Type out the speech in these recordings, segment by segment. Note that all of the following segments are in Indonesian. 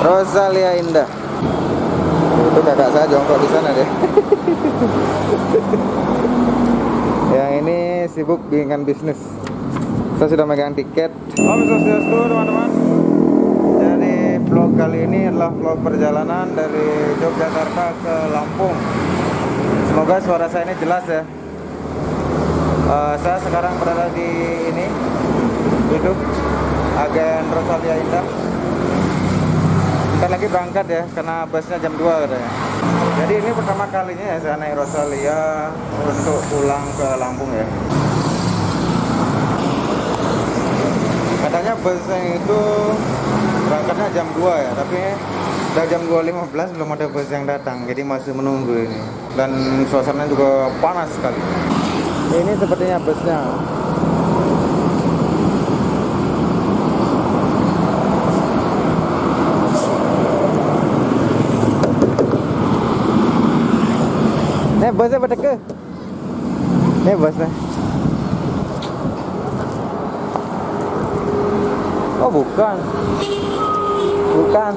Rosalia Indah. Itu kakak saya jongkok di sana deh. Yang ini sibuk dengan bisnis. Saya sudah megang tiket. Om Swastiastu teman-teman. Jadi vlog kali ini adalah vlog perjalanan dari Yogyakarta ke Lampung. Semoga suara saya ini jelas ya. Saya sekarang berada di ini, duduk agen Rosalia Indah. Bentar lagi berangkat ya, karena busnya jam 2 katanya. Jadi ini pertama kalinya ya saya naik Rosalia untuk pulang ke Lampung ya. Katanya busnya itu berangkatnya jam 2 ya, tapi udah jam 2.15 belum ada bus yang datang, jadi masih menunggu ini. Dan suasananya juga panas sekali. Ini sepertinya busnya. Nih busnya pada ke? Nih busnya. Oh bukan. Bukan.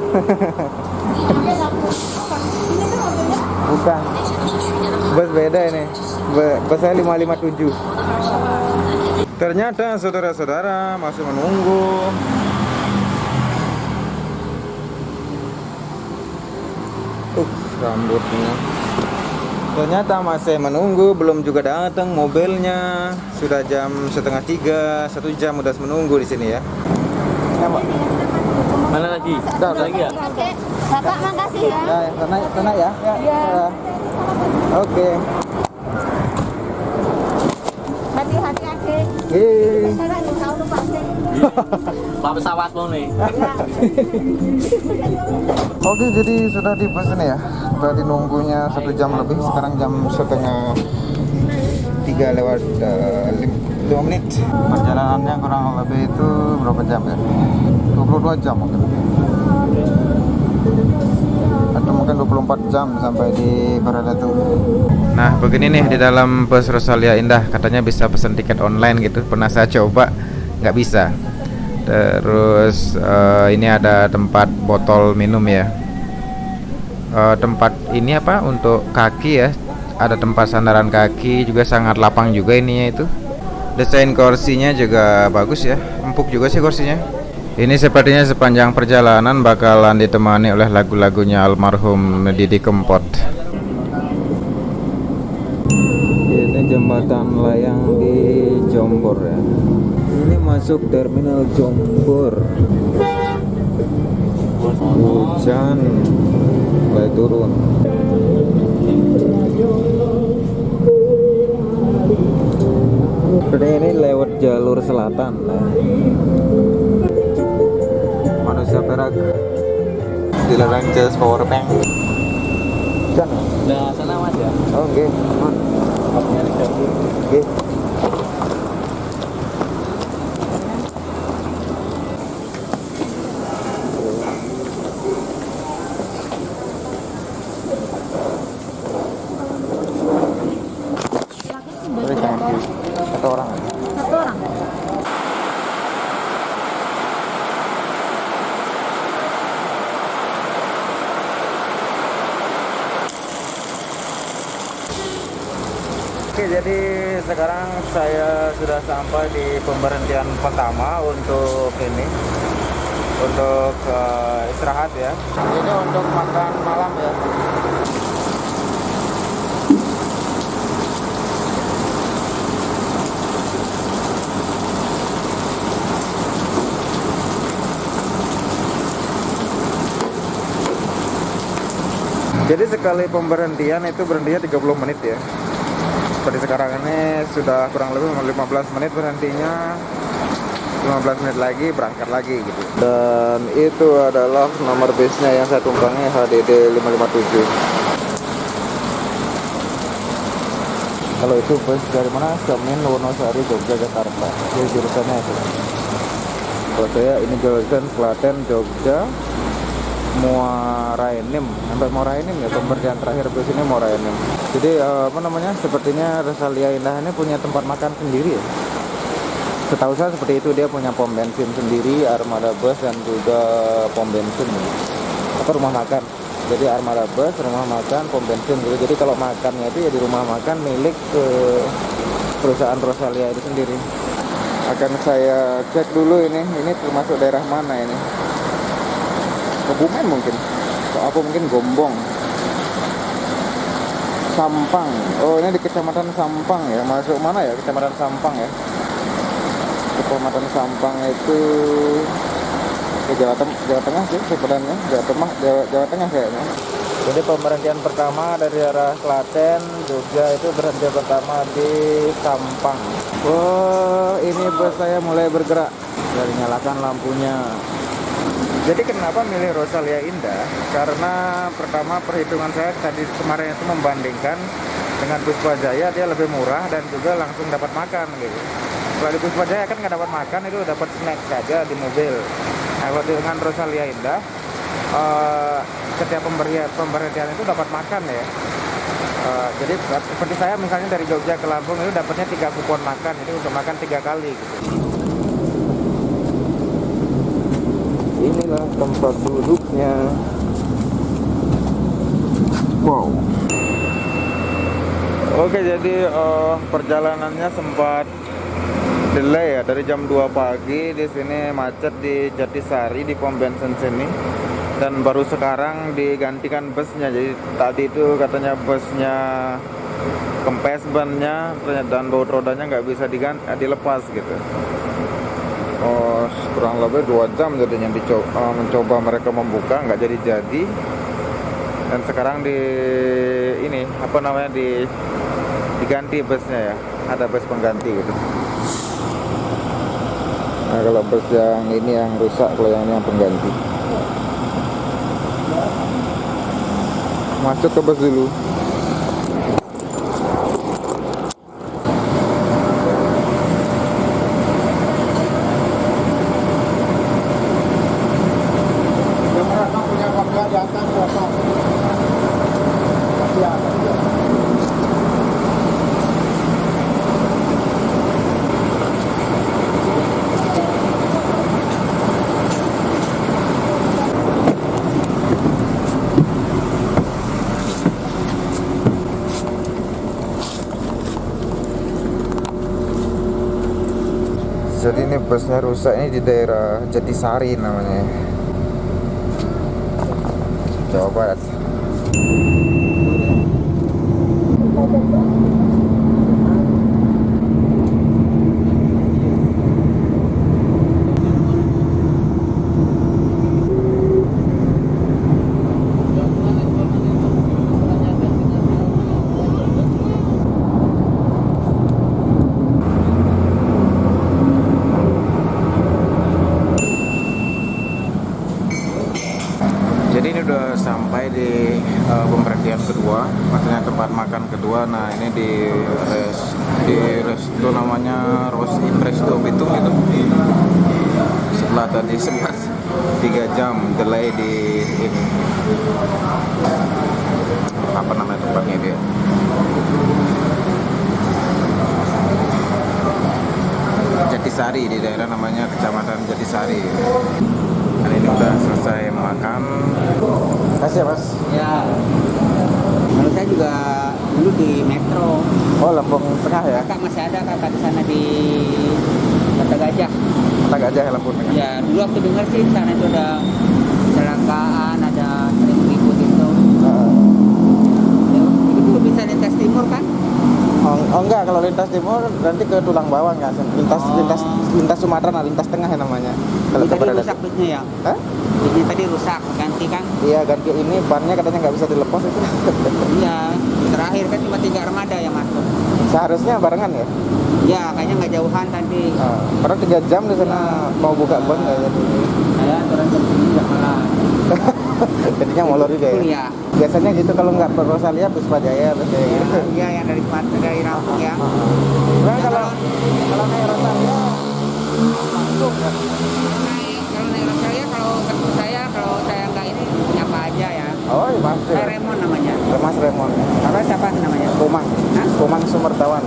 Bukan. Bus beda ini. Bus saya 557. Ternyata saudara-saudara masih menunggu. Rambutnya. Ternyata masih menunggu, belum juga datang mobilnya. Sudah jam 2:30, 1 jam udah menunggu di sini ya. Ya, Pak. Mana lagi? Udah lagi ya? Oke, Bapak makasih ya. Ya, tenang ya. Ya. Oke. Hati-hati adik. Hei. Saya nggak tahu lupa sih. Pak pesawat lo nih. Oke, jadi sudah di bus ini ya. Sudah dinunggunya 1 jam lebih. Sekarang jam 2:30 lewat 5 menit. Perjalanannya kurang lebih itu berapa jam ya? 22 jam mungkin. Atau mungkin 24 jam sampai di berada tuh. Nah, begini nih di dalam bus Rosalia Indah. Katanya bisa pesan tiket online gitu. Pernah saya coba, nggak bisa. Terus ini ada tempat botol minum ya. Tempat ini apa untuk kaki ya. Ada tempat sandaran kaki juga, sangat lapang juga ininya itu. Desain kursinya juga bagus ya. Empuk juga sih kursinya. Ini sepertinya sepanjang perjalanan bakalan ditemani oleh lagu-lagunya almarhum Didi Kempot. Ini jembatan layang di Jombor ya. Ini masuk terminal Jombor. Hujan mulai turun. Seperti ini lewat jalur selatan. Manusia perak dilarang jas power bank. Sana. Nah, sana Mas ya. Oke. Oke. Satu orang. Satu orang. Oke, jadi sekarang saya sudah sampai di pemberhentian pertama untuk ini, untuk istirahat ya. Ini untuk makan malam ya. Jadi sekali pemberhentian itu berhentinya 30 menit ya. Seperti sekarang ini sudah kurang lebih 15 menit berhentinya. 15 menit lagi berangkat lagi gitu. Dan itu adalah nomor base-nya yang saya tumpangi, HDD 557. Kalau itu bus dari mana? Semin, Wonosari, Jogja, Jakarta. Jadi jurusannya itu. Kalau saya ini jurusan Klaten, Jogja, Muara Enim, sampai Muara Enim ya, pemberhentian terakhir bus ini Muara Enim. Jadi sepertinya Rosalia Indah ini punya tempat makan sendiri ya. Setahu saya seperti itu, dia punya pom bensin sendiri, armada bus dan juga pom bensin. atau rumah makan. Jadi armada bus, rumah makan, pom bensin gitu. Jadi kalau makannya itu ya di rumah makan milik perusahaan Rosalia itu sendiri. Akan saya cek dulu ini termasuk daerah mana ini? Kebumen mungkin, atau apa mungkin Gombong, Sampang. Oh ini di Kecamatan Sampang ya. Masuk mana ya Kecamatan Sampang ya? Kecamatan Sampang itu Jawa Tengah sih sebenarnya. Jawa Tengah kayaknya. Jadi pemberhentian pertama dari arah Klaten, Jogja itu berhenti pertama di Sampang. Oh, ini bus saya mulai bergerak. Dari nyalakan lampunya. Jadi kenapa milih Rosalia Indah? Karena pertama perhitungan saya tadi kemarin itu membandingkan dengan Puspa Jaya, dia lebih murah dan juga langsung dapat makan gitu. Kalau di Puspa Jaya kan nggak dapat makan, itu dapat snack saja di mobil. Nah, kalau dengan Rosalia Indah, setiap pemberhentian itu dapat makan ya. Jadi seperti saya misalnya dari Jogja ke Lampung itu dapatnya 3 kupon makan, jadi untuk makan 3 kali gitu. Inilah tempat duduknya. Wow. Oke, jadi perjalanannya sempat delay ya, dari jam 2 pagi di sini macet di Jatisari di pom bensin sini, dan baru sekarang digantikan busnya. Jadi tadi itu katanya busnya kempes bannya dan baut rodanya nggak bisa dilepas gitu. Oh, kurang lebih 2 jam jadinya mencoba mereka membuka, nggak jadi. Dan sekarang diganti busnya ya, ada bus pengganti gitu. Nah, kalau bus yang ini yang rusak, kalau yang ini yang pengganti. Masuk ke bus dulu. Jadi ini busnya rusak, ini di daerah Jatisari namanya, Jawa Barat. Jadi ini udah sampai di pemberhentian kedua, maksudnya tempat makan kedua. Nah ini di resto namanya Resto Bitung itu. Setelah tadi sempat 3 jam delay di ini, apa namanya tempatnya dia? Jatisari, di daerah namanya Kecamatan Jatisari. Dan ini udah selesai makan. Kasih ya mas. Ya, kalau saya juga dulu di Metro. Oh Lampung Tengah ya? Kakak masih ada kakak di sana di Kota Gajah. Kota Gajah ya, Lampung Tengah. Ya, dulu aku dengar sih di sana itu ada kecelakaan, ada sering ribut itu. Ya, itu dulu bisa lintas timur kan? Oh enggak, kalau lintas timur nanti ke Tulang Bawang kan. Lintas Sumatera, nah lintas tengah ya namanya. Kalau Ini tadi keberada- rusak busnya ya? Hah? Busnya tadi rusak, ganti kan? Iya ganti ini, bannya katanya nggak bisa dilepas itu. Iya, terakhir kan cuma 3 armada yang masuk. Seharusnya barengan ya. Ya, kayaknya nggak jauhan tadi. Karena 3 jam di sana mau buka ban nggak jadi. Saya aturan jam 7 nggak malah. Jadinya molor juga ya. Kuliah. Biasanya gitu kalau nggak per Rosalia, Puspa Jaya, terus kayak gitu. Iya, yang dari Sumatera, dari Lampung ya. Nah, kalau naik Rosalia masuk ya. Kalau naik Rosalia, kalau kartu saya, kalau saya nggak ini nyapa aja ya. Oh iya pasti. Saya Remon namanya. Mas Remon. Apa siapa namanya? Kumang. Hah? Kumang Sumertawan.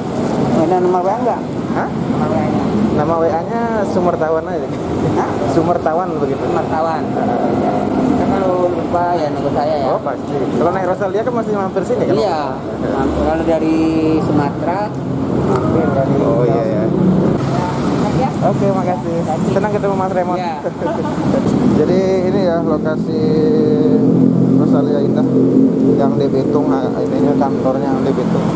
Ada nomor WA nggak? Hah? Nomor WA-nya. Nama WA-nya Sumertawan aja. Hah? Sumertawan begitu. Wartawan. Kita kalau apa ya nunggu saya ya. Oh pasti. Kalau naik Rosalia kan masih mampir sini kan? Iya. Kalau dari Sumatera mampir dari Oh iya ya. Ya. Oke, makasih. Senang ketemu Mas Raymond. Iya. Jadi ini ya lokasi Rosalia Indah yang di Bitung, ininya kantornya yang di Bitung.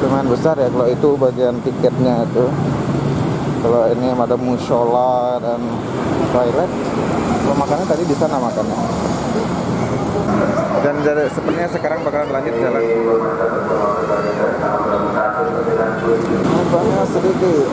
Lumayan besar ya kalau itu bagian tiketnya itu. Kalau ini ada mushola dan toilet. Kalau makannya tadi di sana makannya. Dan sepertinya sekarang bakalan lanjut jalan. Lubangnya sedikit.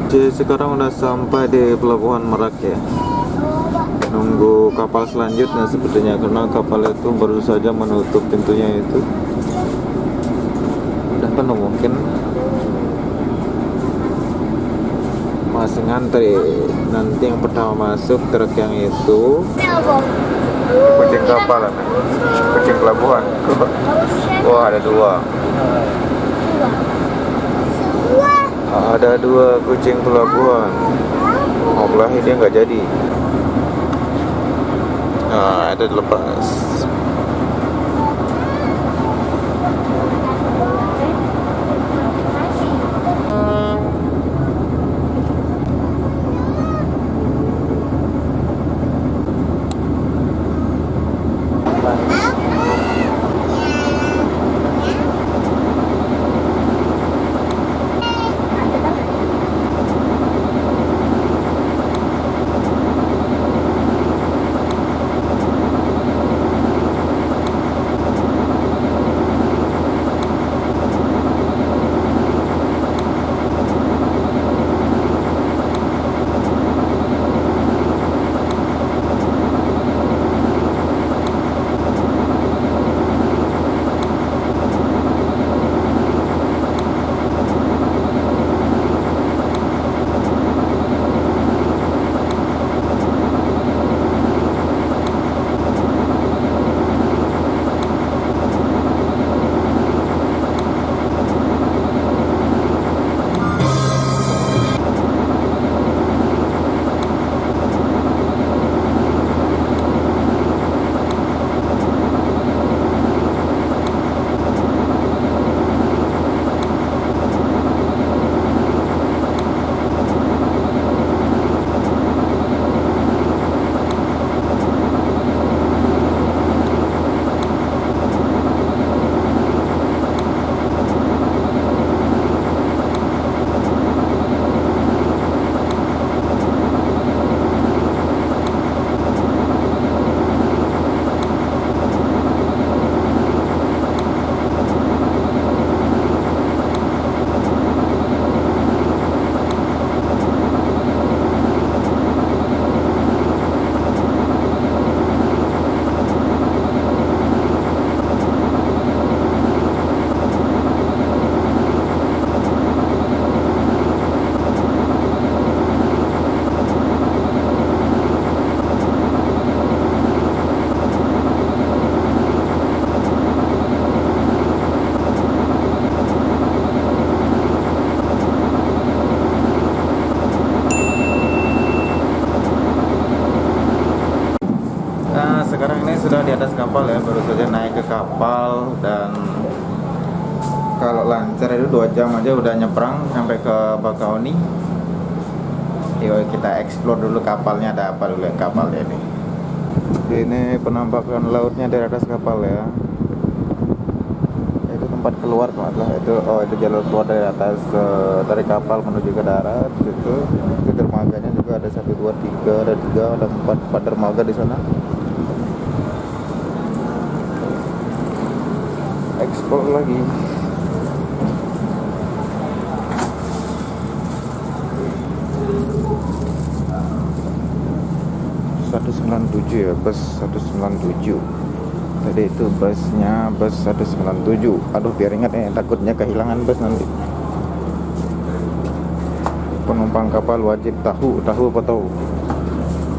Jadi sekarang udah sampai di pelabuhan Merak ya. Nunggu kapal selanjutnya sepertinya karena kapal itu baru saja menutup pintunya itu. Udah penuh mungkin. Masih ngantri. Nanti yang pertama masuk truk yang itu. Kucing kapal, kucing pelabuhan. Wah ada dua. Ada dua kucing pelabuhan. Mau kelahi dia nggak jadi. Nah, itu dilepas. Sekarang ini sudah di atas kapal ya, baru saja naik ke kapal dan kalau lancar itu 2 jam aja udah nyebrang sampai ke Bakauni. Yuk kita explore dulu kapalnya, ada apa dulu yang kapalnya ini. Ini penampakan lautnya dari atas kapal ya. Itu tempat keluar kalau itu, itu jalur keluar dari atas dari kapal menuju ke darat. Itu dermaganya juga ada 1, 2, 3, ada 3, ada 4 dermaga di sana. Ekspor lagi. Ya, bus 197. Tadi itu busnya bus 197. Aduh, biar ingat ya, takutnya kehilangan bus nanti. Penumpang kapal wajib tahu apa tahu?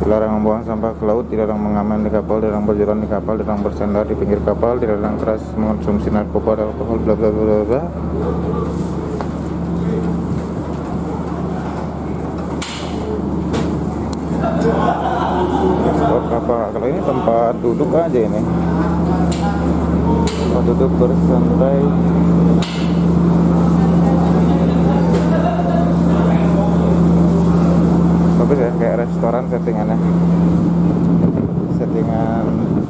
Dilarang membuang sampah ke laut, dilarang mengamen di kapal, dilarang berjalan di kapal, dilarang bersandar di pinggir kapal, dilarang keras mengonsumsi narkoba dan alkohol, bla bla bla bla. Apa kalau ini tempat duduk aja ini, tempat duduk bersantai. Bagus ya, kayak restoran settingannya, settingan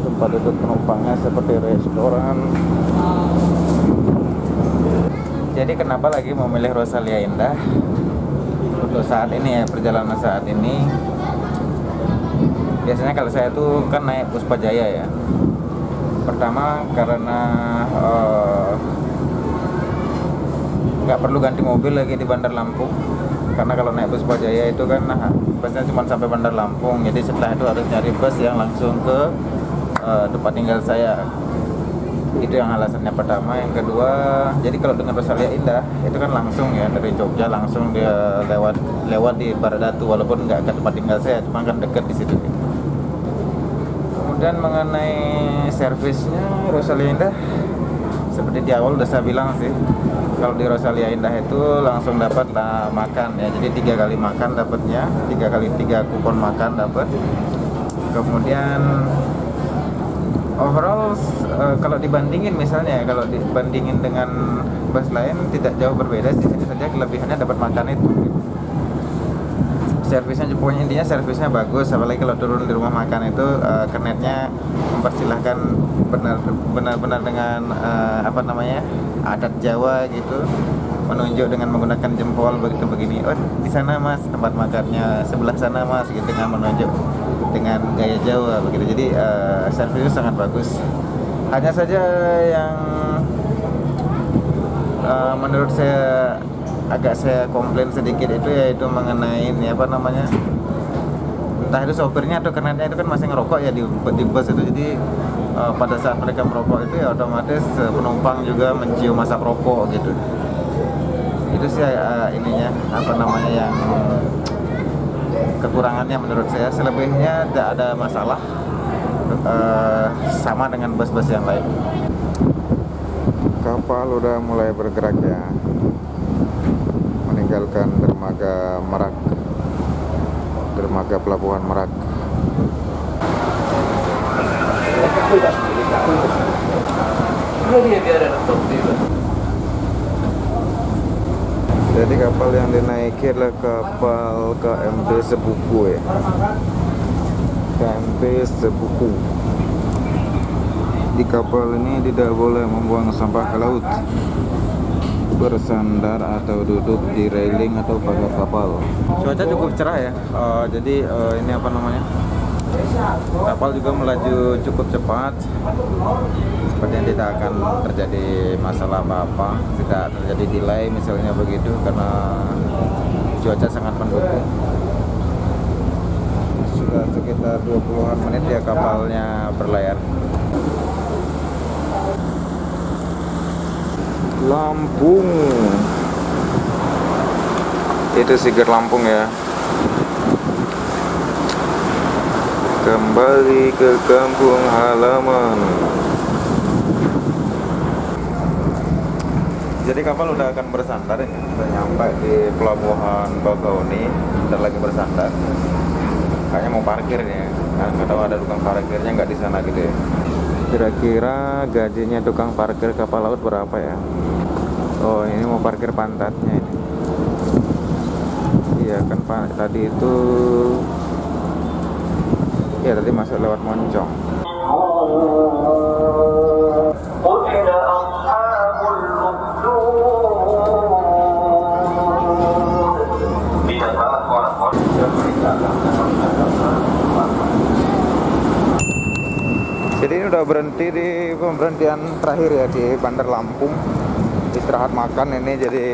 tempat duduk penumpangnya seperti restoran. Jadi kenapa lagi memilih Rosalia Indah untuk saat ini ya, perjalanan saat ini? Biasanya kalau saya tuh kan naik Puspa Jaya ya. Pertama karena nggak perlu ganti mobil lagi di Bandar Lampung. Karena kalau naik Puspa Jaya itu kan busnya cuma sampai Bandar Lampung. Jadi setelah itu harus nyari bus yang langsung ke tempat tinggal saya. Itu yang alasannya pertama. Yang kedua, jadi kalau dengan Rosalia Indah itu kan langsung ya, dari Jogja langsung dia lewat di Baradatu, walaupun nggak ke tempat tinggal saya, cuma kan dekat di situ. Dan mengenai servisnya Rosalia Indah, seperti di awal udah saya bilang sih, kalau di Rosalia Indah itu langsung dapat lah makan ya, jadi 3 kali makan dapatnya, 3 kupon makan dapat. Kemudian overall kalau dibandingin misalnya, kalau dibandingin dengan bus lain tidak jauh berbeda sih, hanya saja kelebihannya dapat makan itu. Servisnya, pokoknya intinya servisnya bagus, apalagi kalau turun di rumah makan itu kernetnya mempersilahkan benar-benar dengan apa namanya, adat Jawa gitu, menunjuk dengan menggunakan jempol begitu begini. Oh, di sana mas tempat makannya, sebelah sana mas gitu, dengan menunjuk dengan gaya Jawa begitu. Jadi servisnya sangat bagus. Hanya saja yang menurut saya agak saya komplain sedikit itu, yaitu mengenai ini apa namanya, entah itu sopirnya atau kernetnya itu kan masih ngerokok ya di bus itu. Jadi pada saat mereka merokok itu ya otomatis penumpang juga mencium asap rokok gitu. Itu sih ininya apa namanya, yang kekurangannya menurut saya. Selebihnya tidak ada masalah, sama dengan bus-bus yang lain. Kapal udah mulai bergerak ya, meninggalkan dermaga Merak, dermaga pelabuhan Merak. Jadi kapal yang dinaiki adalah kapal KMP Sebuku ya, KMP Sebuku. Di kapal ini tidak boleh membuang sampah ke laut, bersandar atau duduk di railing atau pagar kapal. Cuaca cukup cerah ya, jadi ini apa namanya, kapal juga melaju cukup cepat. Sepertinya tidak akan terjadi masalah apa-apa, tidak terjadi delay misalnya begitu, karena cuaca sangat mendukung. Sudah sekitar 20-an menit ya kapalnya berlayar. Lampung, itu Siger Lampung ya. Kembali ke kampung halaman. Jadi kapal udah akan bersandar ya, udah nyampe di pelabuhan Bakauni, udah lagi bersandar. Kayaknya mau parkir ya, nggak tahu ada tukang parkirnya nggak di sana gitu ya. Kira-kira gajinya tukang parkir kapal laut berapa ya? Oh, ini mau parkir pantatnya ini. Iya kan Pak, tadi itu ya tadi masuk lewat Moncong. Jadi ini udah berhenti di pemberhentian terakhir ya di Bandar Lampung, istirahat makan ini. Jadi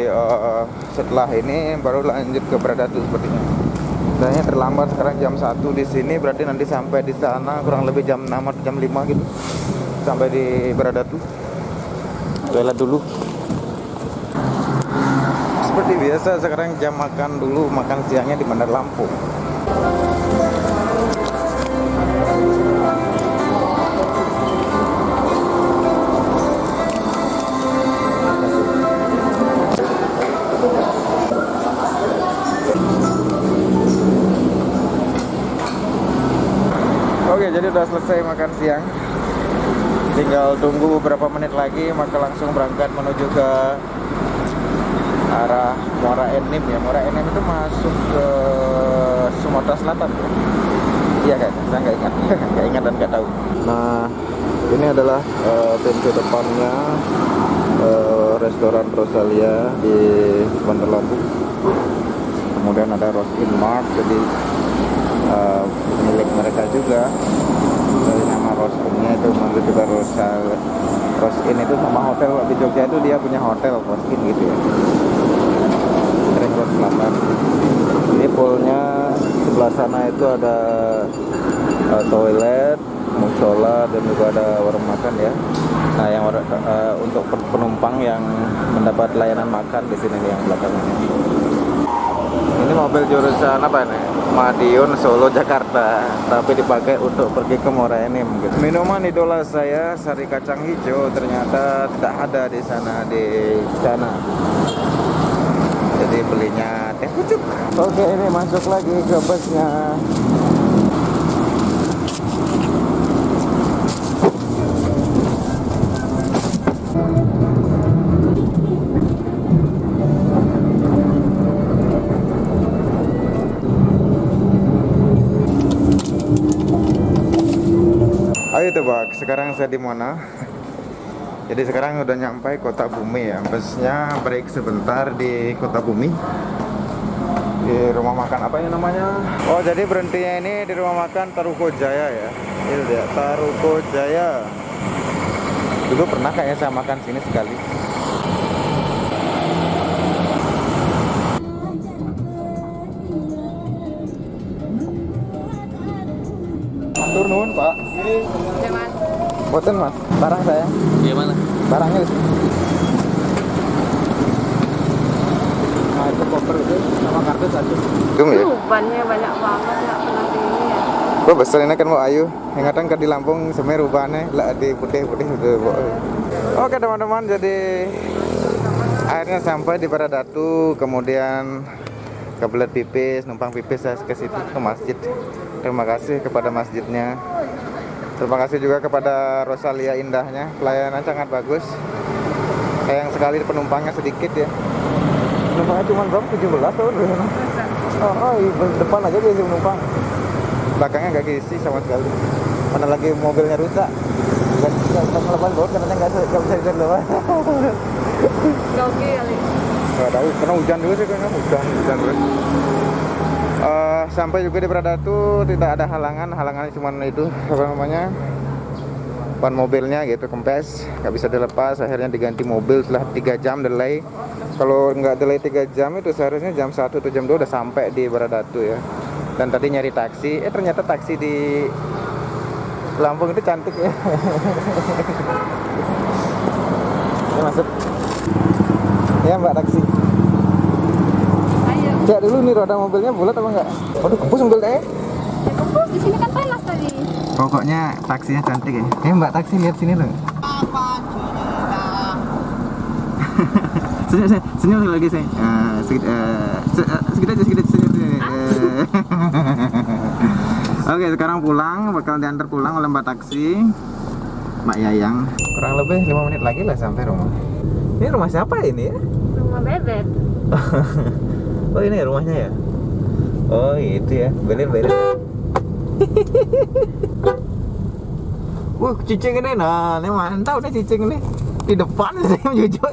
setelah ini baru lanjut ke Bradatu sepertinya. Kayaknya terlambat sekarang jam 1 di sini, berarti nanti sampai di sana kurang lebih jam 6 atau jam 5 gitu. Sampai di Bradatu. Toilet dulu. Seperti biasa sekarang jam makan dulu, makan siangnya di Bandar Lampung. Oke, jadi udah selesai makan siang. Tinggal tunggu beberapa menit lagi, maka langsung berangkat menuju ke arah Muara Enim ya. Muara Enim itu masuk ke Sumatera Selatan ya? Iya kan? Saya nggak ingat, nggak ingat dan nggak tahu. Nah, ini adalah pintu depannya restoran Rosalia di Bandar Lampung. Kemudian ada Rosin Mart, jadi milik mereka juga. Dari nama Rosinnya itu manggil juga Rosin itu sama hotel di Jogja itu dia punya hotel Rosin gitu ya. Ring Road Selatan. Ini poolnya sebelah sana itu ada toilet, musola dan juga ada warung makan ya. Nah, yang untuk penumpang yang mendapat layanan makan di sini nih yang belakangnya. Ini mobil jurusan apa nih? Madiun, Solo, Jakarta, tapi dipakai untuk pergi ke Muara Enim gitu. Minuman idola saya, sari kacang hijau, ternyata tidak ada di sana di sana. Jadi belinya teh pucuk. Oke, ini masuk lagi ke busnya. Ayo tebak, sekarang saya di mana? Jadi sekarang udah nyampe Kota Bumi ya. Busnya break sebentar di Kota Bumi. Di rumah makan apa ini namanya? Oh, jadi berhentinya ini di rumah makan Taruko Jaya ya. Ini dia, Taruko Jaya. Dulu pernah kayaknya saya makan sini sekali. Matur nuwun, Pak. Ya, Mas. Boten, Mas. Barang saya. Gimana? Barangnya di sini. Nah, itu koper itu sama kartu satu. Dum ya? Bannya banyak banget, nggak pernah di ini ya. Gua besar ini kan mau ayu. Ingatan ke di Lampung semeru rubane lah di putih-putih itu. Oke, teman-teman, jadi akhirnya sampai di Bradatu, kemudian kebelet pipis, numpang pipis saya ke situ ke masjid. Terima kasih kepada masjidnya. Terima kasih juga kepada Rosalia indahnya. Pelayanan sangat bagus. Sayang sekali penumpangnya sedikit ya. Penumpangnya cuma berapa? 17 tahun. Depan aja diisi penumpang. Belakangnya nggak diisi sama sekali. Mana lagi mobilnya rusak. Nggak melepas baut katanya nggak bisa dilepas. Grogi kali. Nggak tahu, karena hujan dulu sih kayaknya. Hujan terus. Sampai juga di Bradatu tidak ada halangannya cuma itu apa namanya, ban mobilnya gitu kempes, nggak bisa dilepas. Akhirnya diganti mobil setelah 3 jam delay. Kalau nggak delay 3 jam itu seharusnya jam 1 atau jam 2 udah sampai di Bradatu ya. Dan tadi nyari taksi, ternyata taksi di Lampung itu cantik ya. Ya masuk ya Mbak taksi. Cek dulu nih roda mobilnya bulat apa enggak? Waduh, kempus mobil teh. Ya kempus, di sini kan panas tadi. Pokoknya taksinya cantik ya. Mbak taksi lihat sini loh. Senyum lagi saya. Sedikit aja senyum. Oke, sekarang pulang, bakal diantar pulang oleh Mbak taksi, Mbak Yayang. Kurang lebih 5 menit lagi lah sampai rumah. Ini rumah siapa ini ya? Rumah bebek. Oh, ini rumahnya ya? Oh, itu ya. Bener. Wah, cicing ini nah, ini mantap nih cicing ini. Di depan sih jujur.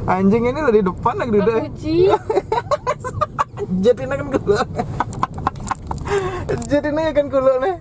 Anjing ini loh di depan lagi duduk. Kucing. Jet ini kan kulo. Jet ini kan kulo nih.